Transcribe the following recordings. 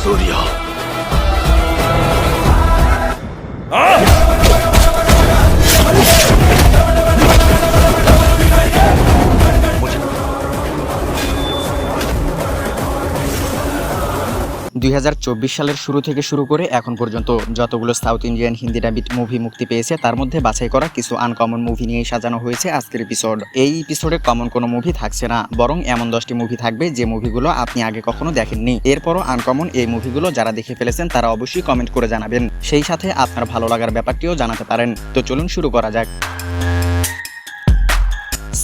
सूर्या 2024 সালের শুরু থেকে শুরু করে এখন পর্যন্ত যতগুলো সাউথ ইন্ডিয়ান হিন্দি ডাবিট মুভি মুক্তি পেয়েছে তার মধ্যে বাছাই করা কিছু আনকমন মুভি নিয়ে সাজানো হয়েছে আজকের এপিসোড। এই এপিসোডে কমন কোনো মুভি থাকছে না, বরং এমন 10টি মুভি থাকবে যে মুভিগুলো আপনি আগে কখনো দেখেননি। এরপরও আনকমন এই মুভিগুলো যারা দেখে ফেলেছেন তারা অবশ্যই কমেন্ট করে জানাবেন, সেই সাথে আপনার ভালো লাগার ব্যাপারটিও জানাতে পারেন। তো চলুন শুরু করা যাক।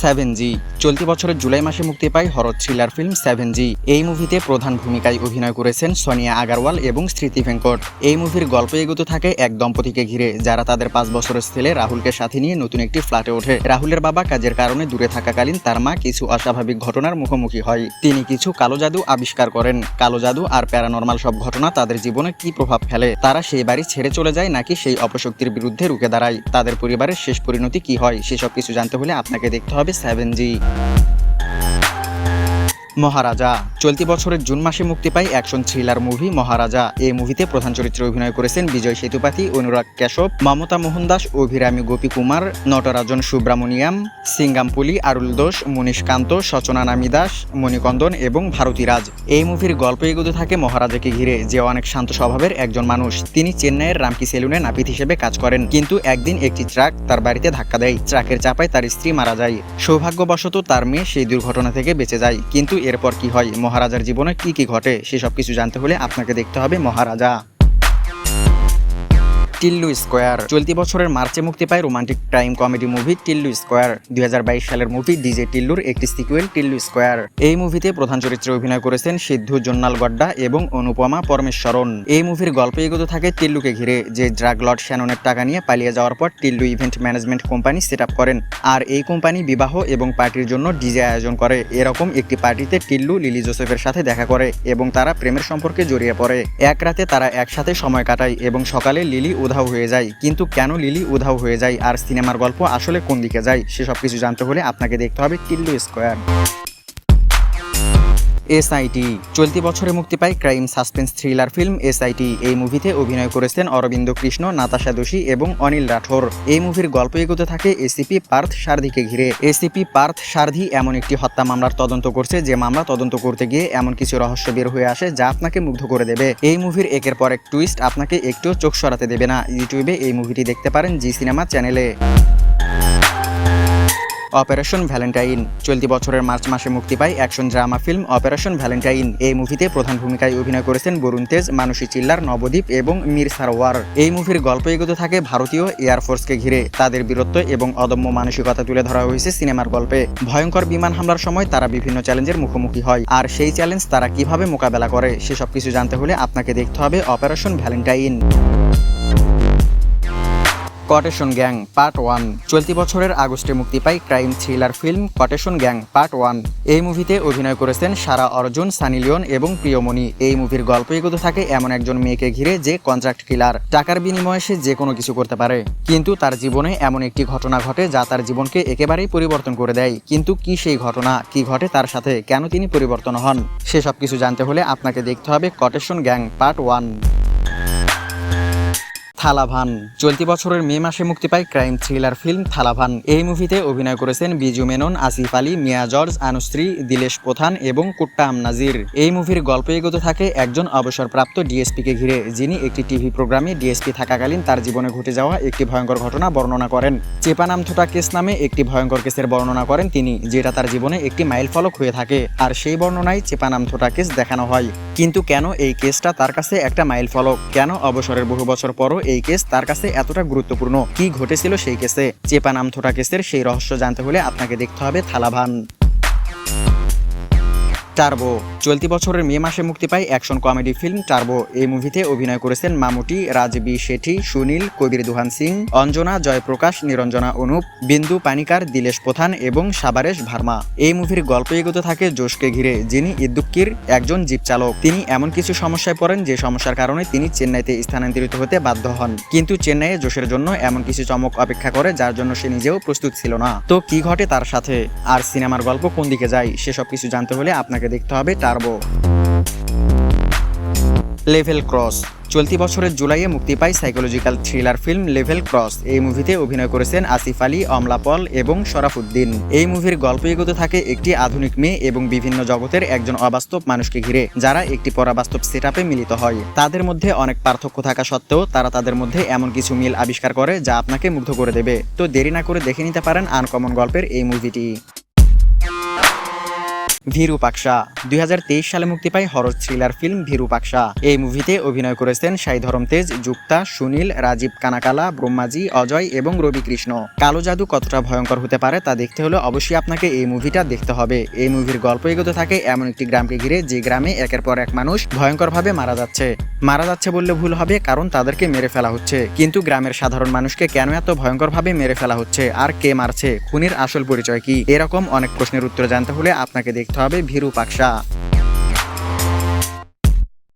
7G চলতি বছরের জুলাই মাসে মুক্তি পায় হরর থ্রিলার ফিল্ম 7G। এই মুভিতে প্রধান ভূমিকায় অভিনয় করেছেন সোনিয়া আগারওয়াল এবং স্মৃতি ভেঙ্কট। এই মুভির গল্প এগোতে থাকে এক দম্পতিকে ঘিরে যারা তাদের 5 বছরের ছেলে রাহুলকে সাথে নিয়ে নতুন একটি ফ্ল্যাটে ওঠে। রাহুলের বাবা কাজের কারণে দূরে থাকাকালীন তার মা কিছু অস্বাভাবিক ঘটনার মুখোমুখি হয়। তিনি কিছু কালো জাদু আবিষ্কার করেন। কালো জাদু আর প্যারানর্মাল সব ঘটনা তাদের জীবনে কি প্রভাব ফেলে, তারা সেই বাড়ি ছেড়ে চলে যায় নাকি সেই অপশক্তির বিরুদ্ধে রুখে দাঁড়ায়, তাদের পরিবারের শেষ পরিণতি কি হয়, সেসব কিছু জানতে হলে আপনাকে দেখতে হবে 7G। মহারাজা চলতি বছরের জুন মাসে মুক্তি পায় অ্যাকশন থ্রিলার মুভি মহারাজা। এই মুভিতে প্রধান চরিত্রে অভিনয় করেছেন বিজয় সেতুপাতি, অনুরাগ কাশ্যপ, মমতা মোহনদাস, অভিরামী গোপী কুমার, নটরাজন সুব্রামণিয়াম, সিঙ্গামপুলি, আরুল দোষ, মনীষ কান্ত, সচনা নামি দাস, মণিকন্দন এবং ভারতী রাজ। এই মুভির গল্প এগোতে থাকে মহারাজাকে ঘিরে, যে অনেক শান্ত স্বভাবের একজন মানুষ। তিনি চেন্নাইয়ের রামকি সেলুনে নাপিত হিসেবে কাজ করেন, কিন্তু একদিন একটি ট্রাক তার বাড়িতে ধাক্কা দেয়। ট্রাকের চাপায় তার স্ত্রী মারা যায়। সৌভাগ্যবশত তার মেয়ে সেই দুর্ঘটনা থেকে বেঁচে যায়, কিন্তু এরপর কি হয়, মহারাজার জীবনে কি কি ঘটে, সেসব কিছু জানতে হলে আপনাকে দেখতে হবে মহারাজা। টিল্লু স্কোয়ার চলতি বছরের মার্চে মুক্তি পায় romantic crime comedy movie Tillu square. 2022 সালের মুভি ডিজে টিল্লুর একটি সিকুয়েল টিল্লু স্কোয়ার। এই মুভিতে প্রধান চরিত্রে অভিনয় করেছেন সিদ্ধু জন্নাল গড্ডা এবং অনুপমা পরমেশ্বরন। এই মুভির গল্প এগোতে থাকে টিল্লুকে ঘিরে, যে ড্রাগ লর্ড শ্যাননের টাকা নিয়ে পালিয়ে যাওয়ার পর Tillu event management company set up করেন। আর এই কোম্পানি বিবাহ এবং পার্টির জন্য ডিজে আয়োজন করে। এরকম একটি পার্টিতে টিল্লু লিলি জোসেফের সাথে দেখা করে এবং তারা প্রেমের সম্পর্কে জড়িয়ে পড়ে। এক রাতে তারা একসাথে সময় কাটায় এবং সকালে লিলি উধাও হয়ে যায়। কিন্তু কেন লিলি উধাও হয়ে যায় আর সিনেমার গল্প আসলে কোন দিকে যায়, সেসব কিছু জানতে হলে আপনাকে দেখতে হবে টিল্লু স্কোয়ার। SIT চলতি বছরে মুক্তি পায় crime suspense thriller film SIT। এই মুভিতে অভিনয় করেছেন অরবিন্দ কৃষ্ণ, নাতাশা দোষী এবং অনিল রাঠোর। এই মুভির গল্প এগোতে থাকে এসিপি পার্থ সারথীকে ঘিরে। এসিপি পার্থ সারথী এমন একটি হত্যা মামলার তদন্ত করছে, যে মামলা তদন্ত করতে গিয়ে এমন কিছু রহস্য বের হয়ে আসে যা আপনাকে মুগ্ধ করে দেবে। এই মুভির একের পর এক টুইস্ট আপনাকে একটুও চোখ সরাতে দেবে না। ইউটিউবে এই মুভিটি দেখতে পারেন জি সিনেমা চ্যানেলে। অপারেশন ভ্যালেন্টাইন চলতি বছরের মার্চ মাসে মুক্তি পায় action drama film operation Valentine. এই মুভিতে প্রধান ভূমিকায় অভিনয় করেছেন বরুণ তেজ, মানসী চিল্লার, নবদ্বীপ এবং মীর সারওয়ার। এই মুভির গল্প এগোতে থাকে ভারতীয় এয়ারফোর্সকে ঘিরে। তাদের বীরত্ব এবং অদম্য মানসিকতা তুলে ধরা হয়েছে সিনেমার গল্পে। ভয়ঙ্কর বিমান হামলার সময় তারা বিভিন্ন চ্যালেঞ্জের মুখোমুখি হয়, আর সেই চ্যালেঞ্জ তারা কিভাবে মোকাবেলা করে, সেসব কিছু জানতে হলে আপনাকে দেখতে হবে operation Valentine. Quotation Gang part 1 চলতি বছরের আগস্টে মুক্তি পায় crime thriller film Quotation Gang part 1। এই মুভিতে অভিনয় করেছেন সারা অর্জুন, সানি লিওন এবং প্রিয়মণি। এই মুভির গল্প এগোতে থাকে এমন একজন মেয়েকে ঘিরে যে কন্ট্রাক্ট কিলার। টাকার বিনিময়ে সে যে কোনো কিছু করতে পারে, কিন্তু তার জীবনে এমন একটি ঘটনা ঘটে যা তার জীবনকে একেবারেই পরিবর্তন করে দেয়। কিন্তু কি সেই ঘটনা, কি ঘটে তার সাথে, কেন তিনি পরিবর্তন হন, সেসব কিছু জানতে হলে আপনাকে দেখতে হবে কটেশন গ্যাং পার্ট 1। থালাভান চলতি বছরের মে মাসে মুক্তি পায় ক্রাইম থ্রিলার ফিল্ম থালাভান। এই মুভিতে অভিনয় করেছেন বিজু মেনন, আসিফ আলী, মিয়া জর্জ, আনুশ্রী, দিলেশ প্রধান এবং কুট্টাম নাজির। এই মুভির গল্প এগোতে থাকে একজন অবসরপ্রাপ্ত ডিএসপিকে ঘিরে, যিনি একটি টিভি প্রোগ্রামে ডিএসপি থাকাকালীন তার জীবনে ঘটে যাওয়া একটি ভয়ঙ্কর ঘটনা বর্ণনা করেন। চেপানামথোটা কেস নামে একটি ভয়ঙ্কর কেসের বর্ণনা করেন তিনি, যেটা তার জীবনে একটি মাইলফলক হয়ে থাকে। আর সেই বর্ণনায় চেপানামথোটা কেস দেখানো হয়। কিন্তু কেন এই কেসটা তার কাছে একটা মাইলফলক, কেন অবসরের বহু বছর পরও এই কেস তার কাছে এতটা গুরুত্বপূর্ণ, কি ঘটেছিল সেই কেসে, চেপানামথোটা কেসের সেই রহস্য জানতে হলে আপনাকে দেখতে হবে থালাভান। টার্বো চলতি বছরের মে মাসে মুক্তি পায় অ্যাকশন কমেডি ফিল্ম টার্বো। এই মুভিতে অভিনয় করেছেন মামুটি, রাজবি শেঠি, সুনীল, কবির দুহান সিং, অঞ্জনা, জয়প্রকাশ, নিরঞ্জনা অনুপ, বিন্দু পানিকার, দিলেশ প্রধান এবং সাবারেশ ভার্মা। এই মুভির গল্প এগোতে থাকে জোশকে ঘিরে, যিনি ইদ্দুক্কির একজন জিপ চালক। তিনি এমন কিছু সমস্যায় পড়েন যে সমস্যার কারণে তিনি চেন্নাইতে স্থানান্তরিত হতে বাধ্য হন। কিন্তু চেন্নাইয়ে জোশের জন্য এমন কিছু চমক অপেক্ষা করে যার জন্য সে নিজেও প্রস্তুত ছিল না। তো কি ঘটে তার সাথে, আর সিনেমার গল্প কোন দিকে যায়, সেসব কিছু জানতে হলে আপনাকে দেখতে হবে টার্বো। লেভেল ক্রস চলতি বছরের জুলাইয়ে মুক্তি পায় psychological thriller film level cross. এই মুভিতে অভিনয় করেছেন আসিফ আলী, অমলা পল এবং শরাফুদ্দিন। এই মুভির গল্প এগোতে থাকে একটি আধুনিক মেয়ে এবং বিভিন্ন জগতের একজন অবাস্তব মানুষকে ঘিরে, যারা একটি পরাবাস্তব সেটআপে মিলিত হয়। তাদের মধ্যে অনেক পার্থক্য থাকা সত্ত্বেও তারা তাদের মধ্যে এমন কিছু মিল আবিষ্কার করে যা আপনাকে মুগ্ধ করে দেবে। তো দেরি না করে দেখে নিতে পারেন আনকমন গল্পের এই মুভিটি। ভিরুপাক্ষা 2023 সালে মুক্তি পায় হরর থ্রিলার ফিল্ম ভিরুপাক্ষা। এই মুভিতে অভিনয় করেছেন সাইধরম তেজ, যুক্তা, সুনীল, রাজীব কানাকালা, ব্রহ্মাজি, অজয় এবং রবি কৃষ্ণ। কালো জাদু কতটা ভয়ঙ্কর হতে পারে তা দেখতে হলে অবশ্যই আপনাকে এই মুভিটা দেখতে হবে। এই মুভির গল্প এগোতে থাকে এমন একটি গ্রামকে ঘিরে, যে গ্রামে একের পর এক মানুষ ভয়ঙ্করভাবে মারা যাচ্ছে বললে ভুল হবে, কারণ তাদেরকে মেরে ফেলা হচ্ছে। কিন্তু গ্রামের সাধারণ মানুষকে কেন এত ভয়ঙ্করভাবে মেরে ফেলা হচ্ছে, আর কে মারছে, খুনির আসল পরিচয় কি, এরকম অনেক প্রশ্নের উত্তর জানতে হলে আপনাকে দেখতে হবে ভিরুপাক্ষা।